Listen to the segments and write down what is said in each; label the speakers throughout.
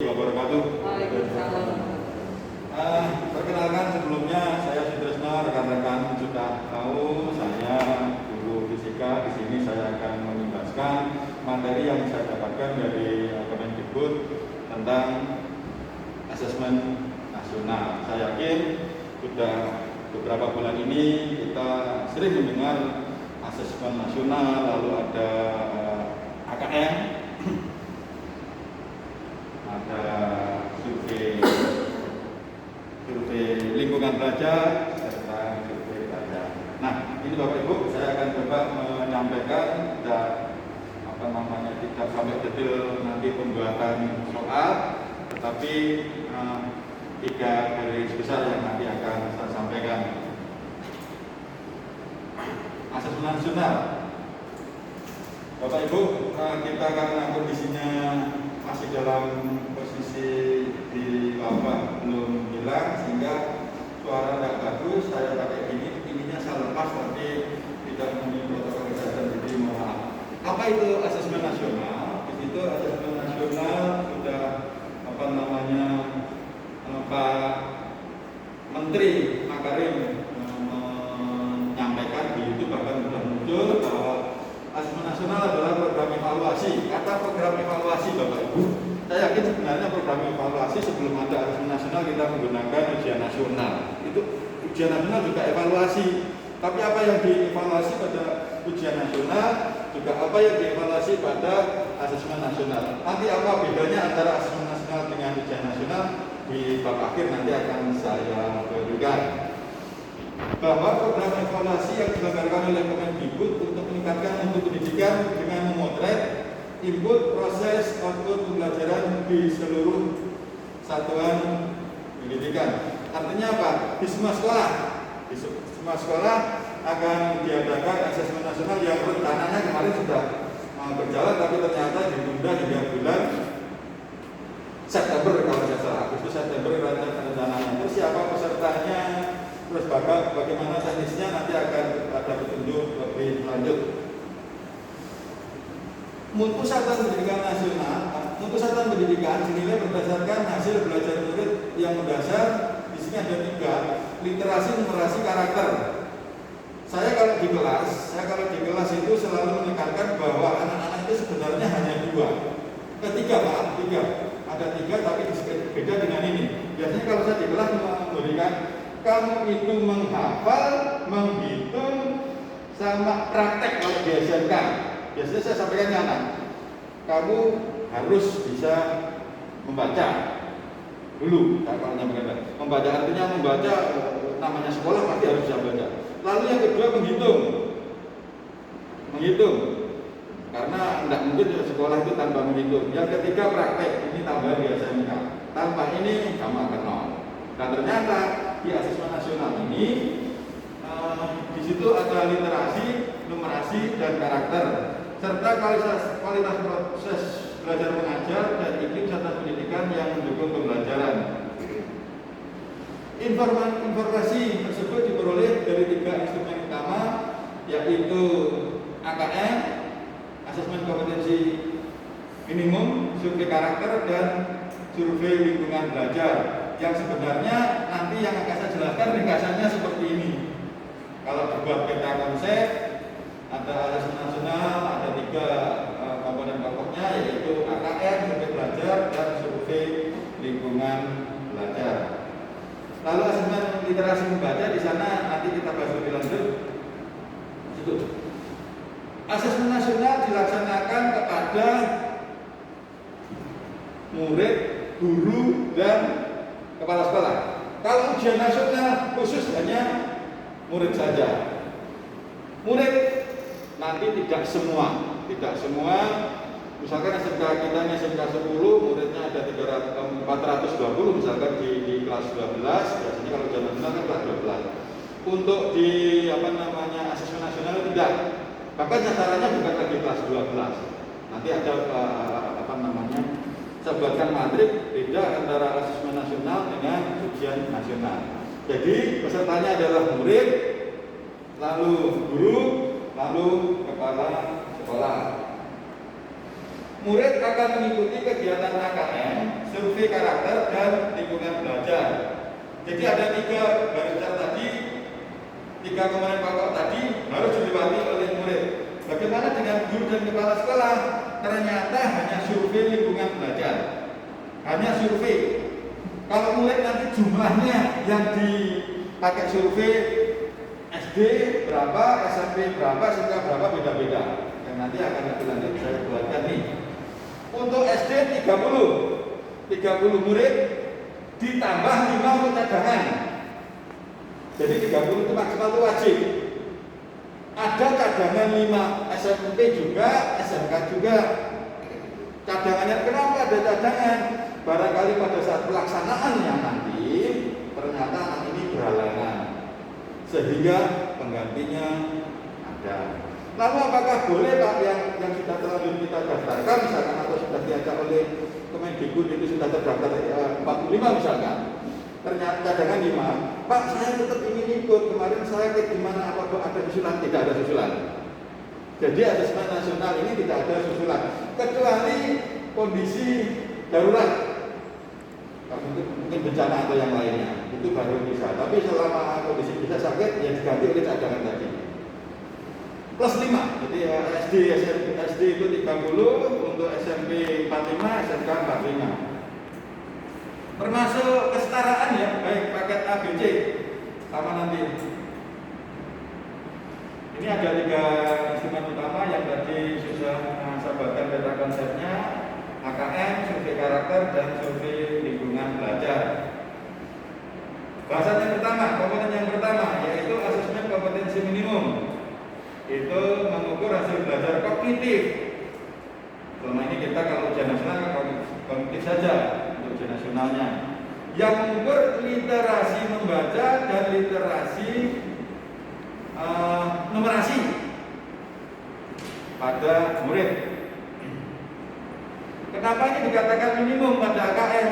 Speaker 1: wabarakatuh.
Speaker 2: Waalaikumsalam.
Speaker 1: Perkenalkan sebelumnya saya Sutrisno, rekan-rekan sudah tahu saya guru fisika. Di sini saya akan menjelaskan materi yang saya dapatkan dari Kemendikbud tentang asesmen nasional. Saya yakin sudah beberapa bulan ini kita sering mendengar asesmen nasional, lalu ada AKM, ada survei lingkungan belajar, serta survei belajar. Nah, ini Bapak Ibu, saya akan coba menyampaikan tidak sampai detail nanti pembuatan soal, tetapi 3 garis besar yang nanti akan saya sampaikan. Asesmen nasional, Bapak Ibu, kita karena kondisinya masih dalam posisi di wabah belum hilang, sehingga suara tidak bagus. Saya pakai ininya saya lepas, tapi tidak memenuhi protokol kesehatan, jadi mohon maaf. Apa itu asesmen nasional? Di situ asesmen nasional sudah Pak Menteri Makarim menyampaikan di YouTube, bahkan sudah muncul bahwa asesmen nasional adalah program evaluasi. Kata program evaluasi, Bapak Ibu, saya yakin sebenarnya program evaluasi sebelum ada asesmen nasional kita menggunakan ujian nasional. Itu ujian nasional juga evaluasi. Tapi apa yang dievaluasi pada ujian nasional, juga apa yang dievaluasi pada asesmen nasional. Nanti apa bedanya antara asesmen nasional dengan ujian nasional di bab akhir nanti akan saya berikan. Bahwa program evaluasi yang dilakukan oleh Kemendikbud untuk meningkatkan mutu pendidikan dengan memotret input, proses, output pembelajaran di seluruh satuan pendidikan. Artinya apa? Di semua sekolah akan diadakan asesmen nasional yang rencananya kemarin sudah berjalan, tapi ternyata ditunda hingga bulan September, kalau tidak salah, Agustus September rencananya. Terus siapa pesertanya, terus bagaimana teknisnya, nanti akan ada petunjuk lebih lanjut. Mutu satuan pendidikan nasional, mutu satuan pendidikan dinilai berdasarkan hasil belajar murid yang mendasar. Di sini ada 3, literasi, numerasi, karakter. Saya kalau di kelas itu selalu menekankan bahwa anak-anak itu sebenarnya hanya 2. Tiga. Ada 3 tapi beda dengan ini. Biasanya kalau saya di kelas memberikan kamu itu menghafal, menghitung, sama praktek kalau di SMK. Biasanya saya sampaikan ke anak, kamu harus bisa membaca dulu. Kalau membaca artinya membaca, namanya sekolah pasti harus bisa baca. Lalu yang kedua menghitung, karena tidak mungkin sekolah itu tanpa menghitung. Yang ketiga praktek, ini tambah di SMK. Tanpa ini kamu akan nol. Dan ternyata di asesmen nasional ini di situ ada literasi, numerasi, dan karakter, serta kualitas proses belajar mengajar dan iklim serta pendidikan yang mendukung pembelajaran. Informasi tersebut diperoleh dari 3 instrumen utama, yaitu AKM, asesmen kompetensi minimum, survei karakter, dan survei lingkungan belajar. Yang sebenarnya nanti yang akan saya jelaskan ringkasannya seperti ini. Kalau dibuat peta konsep, ada asesmen nasional, ada 3 komponen pokoknya, yaitu AKM, survei belajar, dan survei lingkungan belajar. Lalu asesmen literasi membaca, di sana nanti kita bahas lebih lanjut. Itu. Asesmen nasional dilaksanakan kepada murid, guru, dan kepala sekolah. Kalau ujian nasional khusus hanya murid saja. Murid nanti tidak semua. Misalkan SMK kita SMK 10, muridnya ada 420 misalkan di kelas 12. Biasanya kalau ujian nasional kan kelas 12. Untuk di asesmen nasional tidak. Bahkan sasarannya bukan lagi kelas 12. Nanti ada saya buatkan matrik beda antara asesmen nasional dengan ujian nasional. Jadi pesertanya adalah murid, lalu guru, lalu kepala sekolah. murid akan mengikuti kegiatan AKM, survei karakter, dan lingkungan belajar. Jadi ada 3 garis besar tadi, 3 komponen pokok tadi harus dilewati oleh murid. Bagaimana dengan guru dan kepala sekolah? Ternyata hanya survei lingkungan belajar, hanya survei. Kalau murid nanti jumlahnya yang dipakai survei SD berapa, SMP berapa, SMK berapa, beda-beda. Yang nanti akan lebih lanjut saya buatkan nih. Untuk SD 30 murid ditambah 5 untuk cadangan. Jadi 30 itu maksimal itu wajib. Ada cadangan 5, SMP juga, SMK juga. Cadangannya kenapa ada cadangan? Barangkali pada saat pelaksanaannya nanti ternyata anak ini berhalangan, sehingga penggantinya ada. Lalu apakah boleh Pak yang sudah terlanjur kita daftarkan misalkan atau sudah diajak oleh Kemendikbud itu sudah terdaftar 45 misalkan, ternyata cadangan 5, Pak saya tetap ingin ikut, kemarin saya di mana, apa ada susulan? Tidak ada susulan. Jadi asesmen nasional ini tidak ada susulan kecuali kondisi darurat, mungkin bencana atau yang lainnya, itu baru bisa. Tapi selama kondisi bisa sakit, ya diganti oleh cadangan tadi. Plus 5, jadi SD itu 30, untuk SMP 45, SMK 45. Termasuk kesetaraan ya, baik paket A, B, C, sama nanti. Ini ada 3 instrumen utama yang tadi sudah saya buatkan peta konsepnya: AKM, survei karakter, dan survei lingkungan belajar. Bahasan yang pertama, komponen yang pertama yaitu asesmen kompetensi minimum. Itu mengukur hasil belajar kognitif. Selama ini kita kalau ujian nasional kognitif saja untuk ujian nasionalnya. Yang mengukur literasi membaca dan literasi numerasi pada murid. Kenapa ini dikatakan minimum pada AKM?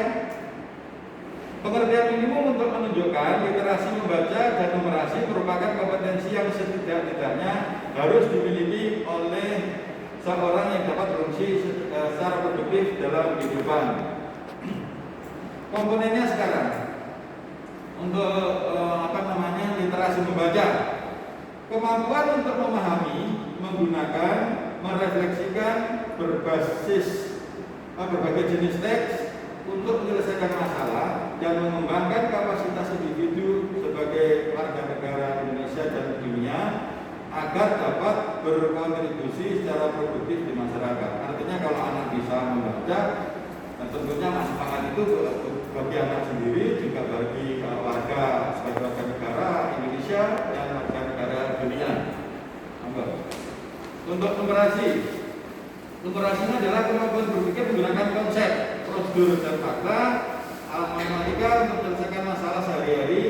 Speaker 1: Pengertian minimum untuk menunjukkan literasi membaca dan numerasi merupakan kompetensi yang setidak-tidaknya harus dimiliki oleh seorang yang dapat berfungsi secara produktif dalam kehidupan. Komponennya sekarang untuk literasi membaca, kemampuan untuk memahami, menggunakan, merefleksikan berbagai jenis teks untuk menyelesaikan masalah dan mengembangkan kapasitas individu sebagai warga negara Indonesia dan dunia agar dapat berkontribusi secara produktif di masyarakat. Artinya kalau anak bisa membaca, tentunya manfaat itu bagi anak sendiri, juga bagi warga sebagai warga negara Indonesia dan warga negara dunia. Untuk numerasinya adalah kemampuan berpikir menggunakan konsep, prosedur, dan fakta, alat matematika untuk menyelesaikan masalah sehari-hari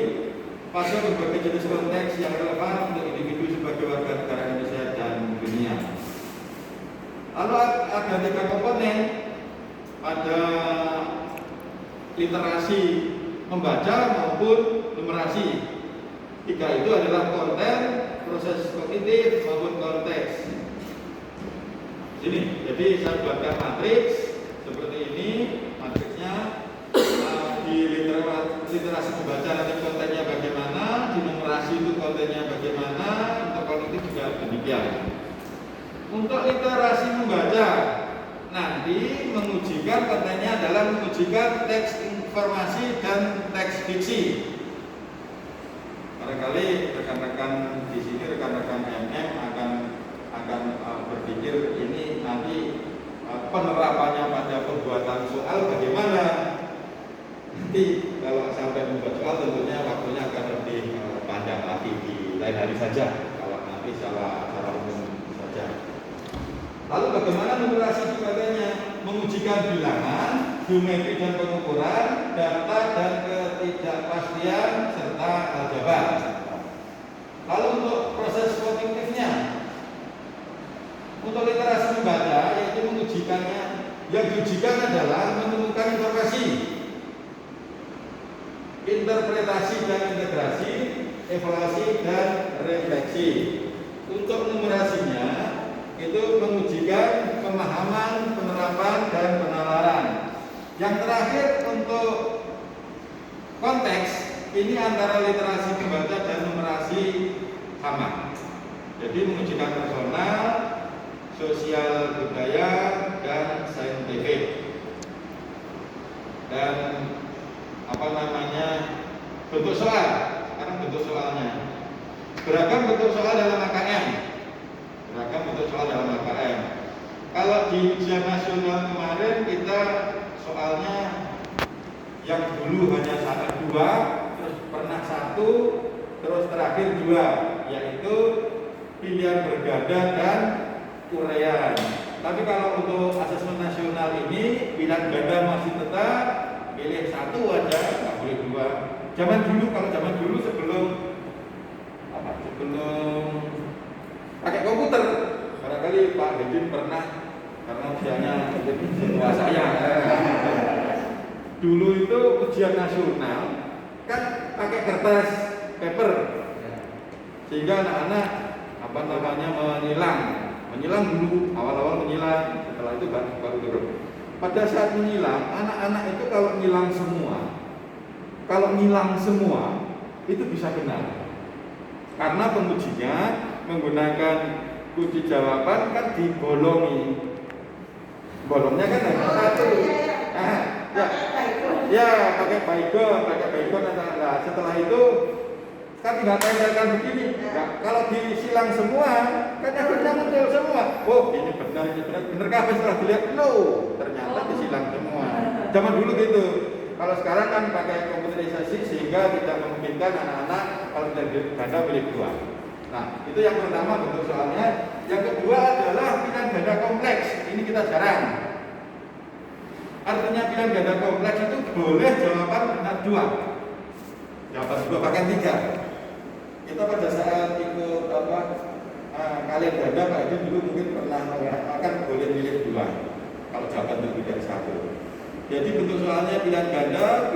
Speaker 1: pada berbagai jenis konteks yang relevan untuk individu sebagai warga negara Indonesia dan dunia. Lalu ada 3 komponen pada literasi membaca maupun numerasi. 3 itu adalah konten, proses kognitif maupun konteks. Sini, jadi saya buatkan matriks seperti ini. Matriksnya di literasi membaca nanti kontennya bagaimana, di numerasi itu kontennya bagaimana, untuk kognitif juga demikian. Untuk literasi membaca nanti mengujikan kontennya adalah mengujikan teks informasi dan teks diksi. Barangkali rekan-rekan di sini, rekan-rekan MM akan berpikir ini nanti penerapannya pada pembuatan soal bagaimana. Nanti kalau sampai membuat soal tentunya waktunya akan lebih panjang lagi di lain hari saja, kalau nanti secara umum saja. Lalu bagaimana numerasi sebagainya? Mengujikan bilangan, geometri dan pengukuran, data dan ketidakpastian, serta aljabar. Lalu untuk proses kognitifnya, untuk literasi membaca yaitu mengujikannya, yang diujikan adalah menemukan informasi, interpretasi dan integrasi, evaluasi dan refleksi. Untuk numerasinya itu mengujikan pemahaman, penerapan, dan penalaran. Yang terakhir untuk konteks, ini antara literasi membaca dan numerasi sama. Jadi mengujikan personal, sosial budaya, dan saintifik. Dan bentuk soal. Sekarang bentuk soalnya. Beragam bentuk soal dalam AKM. Kalau di ujian nasional kemarin kita soalnya yang dulu hanya 1, 2, terus pernah 1, terus terakhir 2, yaitu pilihan berganda dan urean. Tapi kalau untuk asesmen nasional ini pilihan ganda masih tetap, pilih 1 aja, nggak boleh 2. Zaman dulu sebelum pakai komputer, barangkali Pak Hedin pernah, karena usianya tua saya. Dulu itu ujian nasional kan pakai kertas paper, sehingga anak-anak menyilang dulu, awal-awal menyilang, setelah itu baru turun. Pada saat menyilang, anak-anak itu kalau nyilang semua itu bisa benar, karena pengujinya menggunakan kunci jawaban kan dibolongi, bolongnya kan hanya 1. Pakai baygon. Nah, setelah itu kan tinggal tempelkan begini. Nah, kalau disilang semua, kan akhirnya muncul semua. Oh, ini benar kah? Setelah dilihat, ternyata disilang semua. Zaman dulu gitu. Kalau sekarang kan pakai komputerisasi sehingga tidak memungkinkan anak-anak kalau ganda pilih 2. Nah, itu yang pertama bentuk soalnya. Yang kedua adalah pilihan ganda kompleks. Ini kita jarang. Artinya pilihan ganda kompleks itu boleh jawaban benar 2. Jawaban 2 bahkan 3. Kita pada saat ikut kalian ganda, Pak Edi dulu mungkin pernah mengatakan boleh pilih 2 kalau jawaban lebih dari 1. Jadi bentuk soalnya pilihan ganda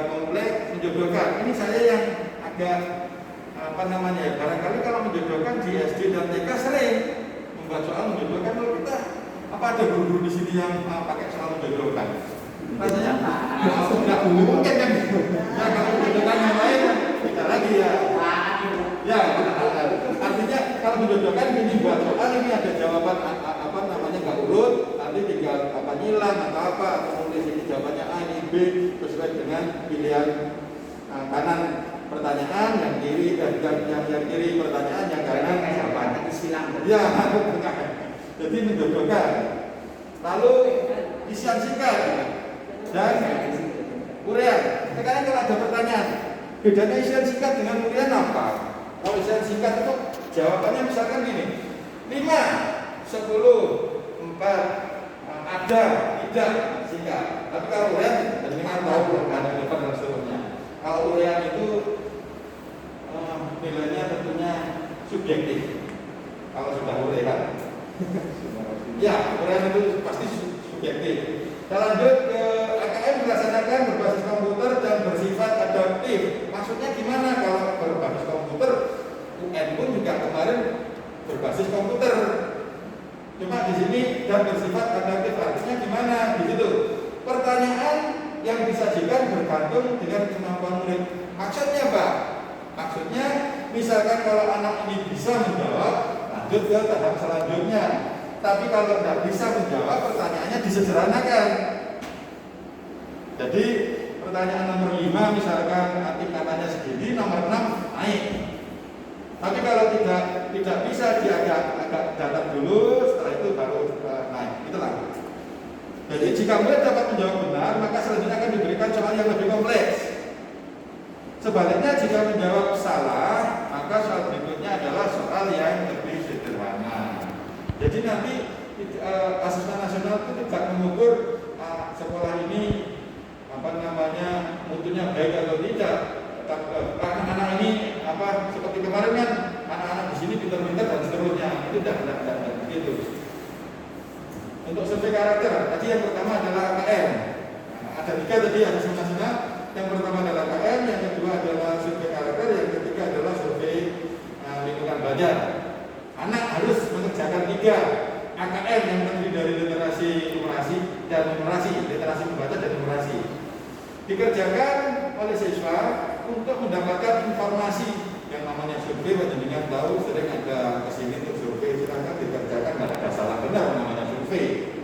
Speaker 1: kompleks, menjodohkan. Ini saya yang agak barangkali kalau menjodohkan di SD dan TK sering membuat soal menjodohkan. Kalau kita ada guru-guru di sini yang pakai soal menjodohkan? Rasanya nggak mungkin kan? Ya kalau menjodohkan yang lain kita lagi ya. Ya, artinya kalau menjodohkan ini buat soal ini ada jawaban nggak urut, nanti tinggal nyilang atau nulis ini jawabannya A, ini B, sesuai dengan pilihan kanan pertanyaan, yang kiri pertanyaan, yang kanan jawabannya disilang. Ya, jadi menjodohkan. Lalu isian singkat dan urean. Sekarang kalau ada pertanyaan, bedanya isian singkat dengan urean apa? Kalau isian singkat itu jawabannya misalkan gini, 5, 10, 4, ada, tidak, singkat. Tapi kalau urean, dengan tahu ada depan dan seterusnya. Kalau urean itu nilainya tentunya subjektif. Kalau sudah urean, ya urean itu pasti subjektif. Kita lanjut ke AKM dilaksanakan berbasis komputer dan bersifat adaptif. Maksudnya gimana kalau berbasis komputer? UN pun juga kemarin berbasis komputer. Cuma di sini dan bersifat adaptif, artinya gimana? Di situ pertanyaan yang disajikan bergantung dengan kemampuan murid. Maksudnya apa? Maksudnya misalkan kalau anak ini bisa menjawab, lanjut ke tahap selanjutnya. Tapi kalau tidak bisa menjawab, pertanyaannya disederhanakan. Jadi pertanyaan nomor 5 misalkan tingkatannya segini, nomor 6 naik. Tapi kalau tidak bisa, dia agak datar dulu, setelah itu baru naik. Itulah. Jadi jika murid dapat menjawab benar, maka selanjutnya akan diberikan soal yang lebih kompleks. Sebaliknya jika menjawab salah, maka soal berikutnya adalah soal yang lebih sederhana. Jadi nanti asesmen nasional itu tidak mengukur sekolah ini mutunya baik atau tidak. Anak-anak ini seperti kemarin kan anak-anak di sini pintar-pintar dan seterusnya, itu tidak begitu. Untuk survei karakter, tadi yang pertama adalah AKM. Ada 3 tadi asesmen nasional. Yang pertama adalah AKM, yang kedua adalah survei karakter, yang ketiga adalah survei lingkungan belajar. Anak harus dikerjakan 3 AKM yang terdiri dari literasi numerasi dan numerasi, literasi membaca dan numerasi. Dikerjakan oleh siswa untuk mendapatkan informasi yang namanya survei. Dengan tahu sering ada kesini untuk survei, silakan dikerjakan, nggak ada salah benar namanya survei.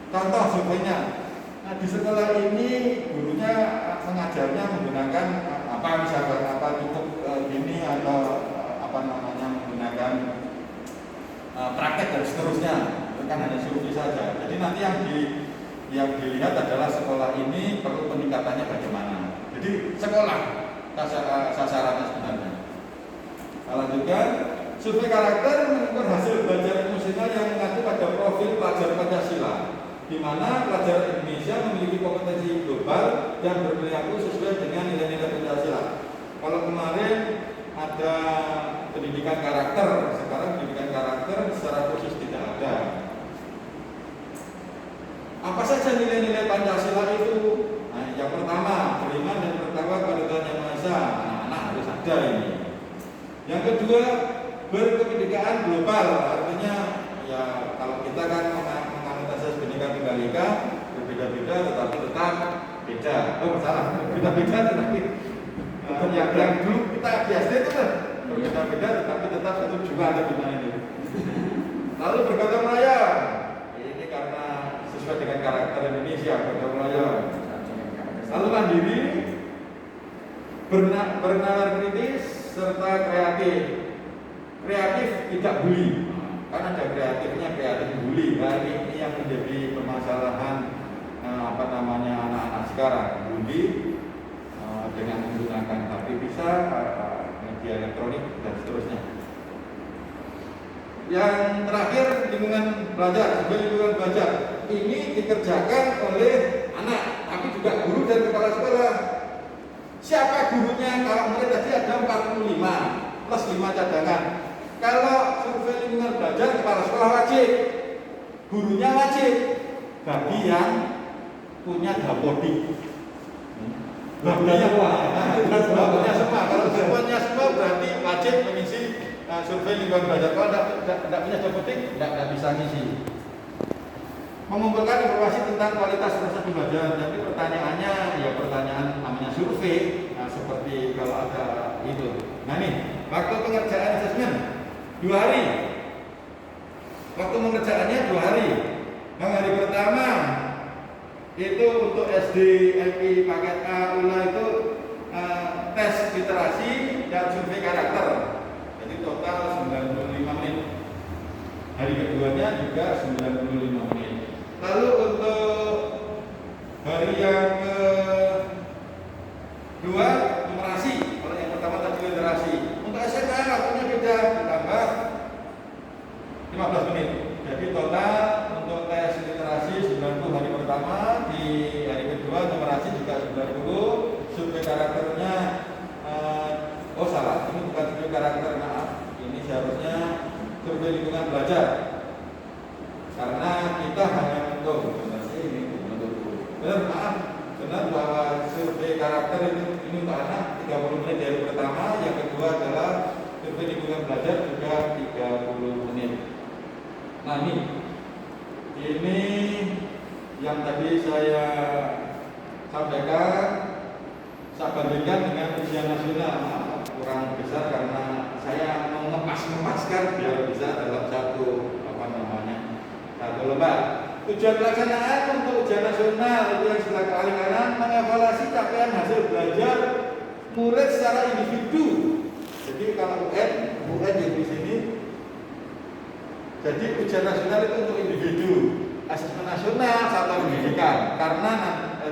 Speaker 1: Contoh surveinya, nah di sekolah ini gurunya mengajarnya menggunakan apa, misalkan apa cukup gini atau apa namanya menggunakan praktek dan seterusnya, itu kan hanya survei saja. Jadi nanti yang dilihat adalah sekolah ini perlu peningkatannya bagaimana. Jadi sekolah sasarannya sebenarnya. Lanjutkan, survei karakter mengukur hasil belajar emosional yang mengacu pada profil pelajar Pancasila, di mana pelajar Indonesia memiliki kompetensi global dan berperilaku sesuai dengan nilai-nilai Pancasila. Kalau kemarin ada pendidikan karakter, sekarang pendidikan karakter secara khusus tidak ada. Apa saja nilai-nilai Pancasila itu? Nah, yang pertama, beriman dan bertakwa kepada Tuhan Yang Maha Esa. Anak-anak harus ada ini. Yang kedua, berkependidikan global. Artinya, ya kalau kita kan menganut asas Bhinneka Tunggal Ika, berbeda-beda tetapi tetap beda. Oh, salah, beda-beda tetapi yang dulu kita biasa itu kan berbeda-beda tetapi tetap satu jua ada bina ini. Lalu bergotong royong. Ini karena sesuai dengan karakter Indonesia, bergotong royong. Lalu mandiri, bernalar kritis serta kreatif. Kreatif tidak bully. Karena ada kreatifnya, kreatif bully. Nah, ini yang menjadi permasalahan anak-anak sekarang. Bully dengan menggunakan HP bisa, media elektronik dan seterusnya. Yang terakhir, lingkungan belajar. Sebagai lingkungan belajar ini dikerjakan oleh anak, tapi juga guru dan kepala sekolah. Siapa gurunya? Kalau mulai tadi ada 45 plus 5 cadangan. Kalau survei lingkungan belajar, kepala sekolah wajib, gurunya wajib, bagi yang punya dapodik. Bapaknya semua. Kalau semuanya semua berarti wajib mengisi survei lingkungan belajar. Kalau tidak punya dapodik, tidak bisa ngisi. Mengumpulkan informasi tentang kualitas proses pembelajaran. Jadi pertanyaannya ya pertanyaan namanya survei. Nah, seperti kalau ada itu. Nah nih, waktu pengerjaan asesmen 2 hari. Waktu pengerjaannya 2 hari. Nah, hari pertama itu untuk SD, LP, paket A, ULA itu tes literasi dan survei karakter. Jadi total 95 menit. Hari keduanya juga 95 menit. Lalu untuk hari yang kedua numerasi. Kalau yang pertama tadi literasi. Untuk SMA waktunya beda, ditambah 15 menit. Jadi total untuk tes literasi 90 hari pertama, di hari kedua numerasi juga 90, survei karakternya salah, ini bukan survei karakter, maaf. Ini seharusnya survei lingkungan belajar. Karena kita hanya untuk benar bahwa survei karakter ini untuk anak 30 menit dari pertama, yang kedua adalah survei lingkungan belajar juga 30 menit. Nah ini yang tadi saya sampaikan, saya bandingkan dengan ujian nasional. Kurang besar karena saya mau ngepas-ngepaskan biar bisa dalam satu lembar. Tujuan pelaksanaan untuk ujian nasional itu yang sebelah paling kanan, mengevaluasi capaian hasil belajar murid secara individu. Jadi kalau UN yang di sini. Jadi ujian nasional itu untuk individu. Asesmen nasional satuan pendidikan. Karena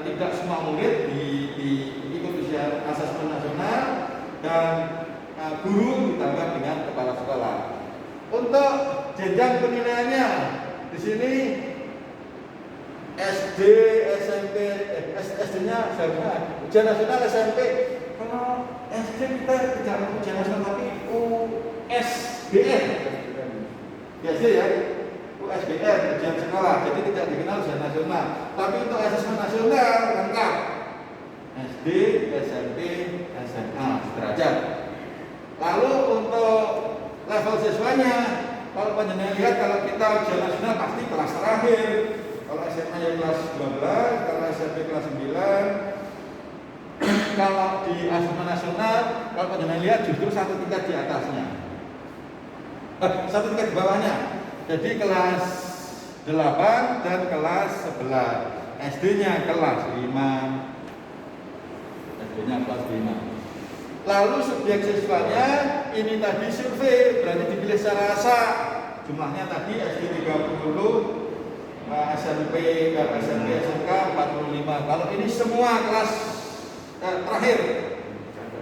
Speaker 1: tidak semua murid diikut ujian asesmen nasional dan guru ditambah dengan kepala sekolah. Untuk jenjang penilaiannya di sini SD, SMP, SD-nya seharusnya ujian nasional SMP. Kalau SD kita tidak ujian nasional tapi USBN. Biasa ya, USBN ujian sekolah, jadi tidak dikenal ujian nasional. Tapi untuk asesmen nasional lengkap. SD, SMP, SMA sederajat. Lalu untuk level siswanya Kalau panjenengan lihat, kalau kita ujian nasional pasti kelas terakhir. Kalau SMA ya kelas 12, kalau SMP kelas 9. Kalau di asesmen nasional, kalau panjenengan lihat justru satu tingkat di atasnya, satu tingkat di bawahnya. Jadi kelas 8 dan kelas 11. SD-nya kelas 5. SD-nya kelas 5. Lalu subjek siswanya ini tadi survei, berarti dipilih secara asal. Jumlahnya tadi SD 30, SMP, SMK 45. Kalau ini semua kelas terakhir.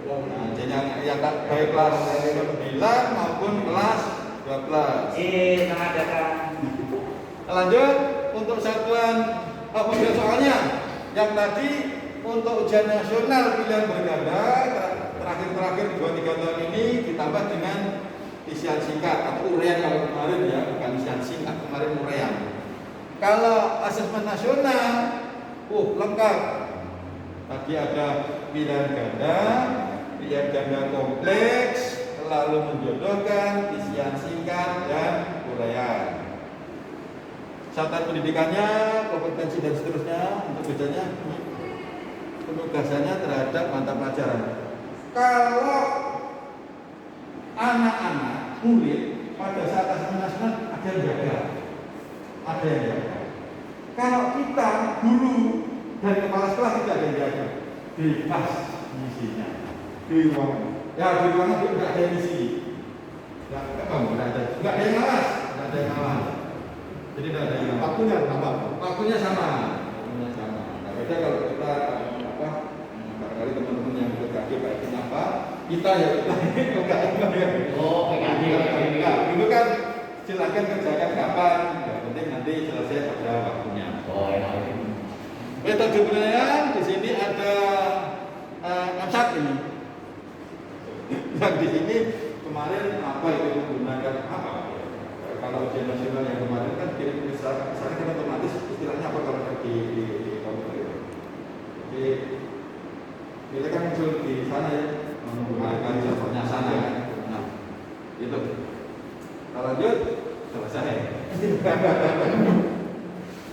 Speaker 1: Nah, jadi yang baik kelas 9 maupun kelas 12. Lanjut untuk satuan pemilihan soalnya. Yang tadi untuk ujian nasional pilihan berganda terakhir 2-3 tahun ini ditambah dengan isian singkat atau urean kalau kemarin ya, bukan isian singkat, kemarin urean. Kalau asesmen nasional, lengkap. Tadi ada pilihan ganda kompleks, lalu menjodohkan, isian singkat dan urean. Syarat pendidikannya, kompetensi dan seterusnya. Untuk bedanya, penugasannya terhadap mata pelajaran. Kalau anak-anak murid pada saat asesmen nasional ada yang jaga, ada yang jaga. Kalau kita guru dari kepala sekolah tidak ada yang jaga, bebas isinya di ruangan. Ya di ruangan itu tidak ada yang isi, nggak ada yang ngawas, nggak ada yang ngawas. Jadi tidak ada yang ngawas. Waktunya sama. Nah, beda kalau kita barangkali teman-teman yang berkaki baik apa, kita ya dulu kan silakan kerjakan kapan, yang penting nanti selesai pada waktunya. Metode penilaian di sini ada M1 ini. Yang di sini kemarin apa itu menggunakan apa? Kalau ujian nasional yang kemarin kan kirim misalnya kan otomatis istilahnya apa kalau di komputer itu. Jadi kita kan muncul di sana ya, menggunakan servernya sana kan. Nah, itu. Kalau lanjut selesai.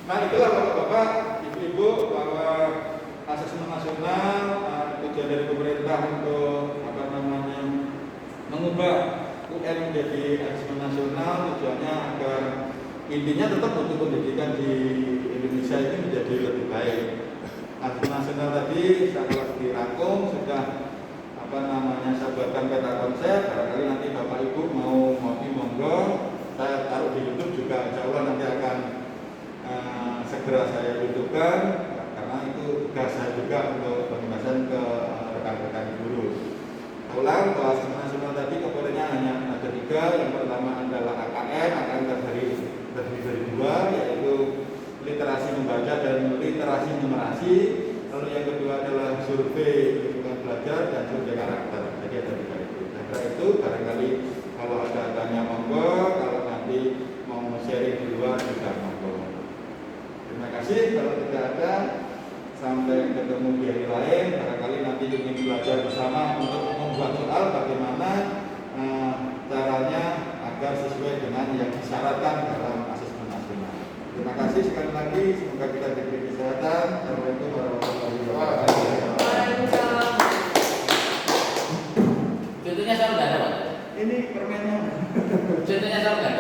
Speaker 1: Nah itulah bapak-bapak, ibu-ibu, bahwa asesmen nasional tujuan dari pemerintah untuk mengubah UN menjadi asesmen nasional, tujuannya agar intinya tetap untuk pendidikan di Indonesia ini menjadi lebih baik. Asesmen nasional tadi setelah dirangkum sudah saya buatkan peta konsep. Barangkali nanti bapak ibu mau monggo, saya taruh di YouTube juga, insya Allah nanti akan segera saya tunjukkan, karena itu tugas saya juga untuk pembahasan ke rekan-rekan guru. Ulang bahwa asesmen nasional tadi komponennya hanya ada 3. Yang pertama adalah AKM terdiri dari 2, yaitu literasi membaca dan literasi numerasi. Lalu yang kedua adalah survei lingkungan belajar dan survei karakter. Jadi ada 3 itu. Setelah itu barangkali kalau ada tanya monggo, kalau nanti mau sharing di luar juga monggo. Terima kasih. Kalau tidak ada, sampai ketemu di hari lain. Barangkali nanti ingin belajar bersama untuk membuat soal bagaimana caranya agar sesuai dengan yang disyaratkan dalam asesmen nasional. Terima kasih sekali lagi. Semoga kita diberi kesehatan. Assalamualaikum warahmatullahi wabarakatuh.
Speaker 2: Contohnya soal nggak ada, Pak?
Speaker 1: Ini permennya.
Speaker 2: Contohnya soal nggak ada.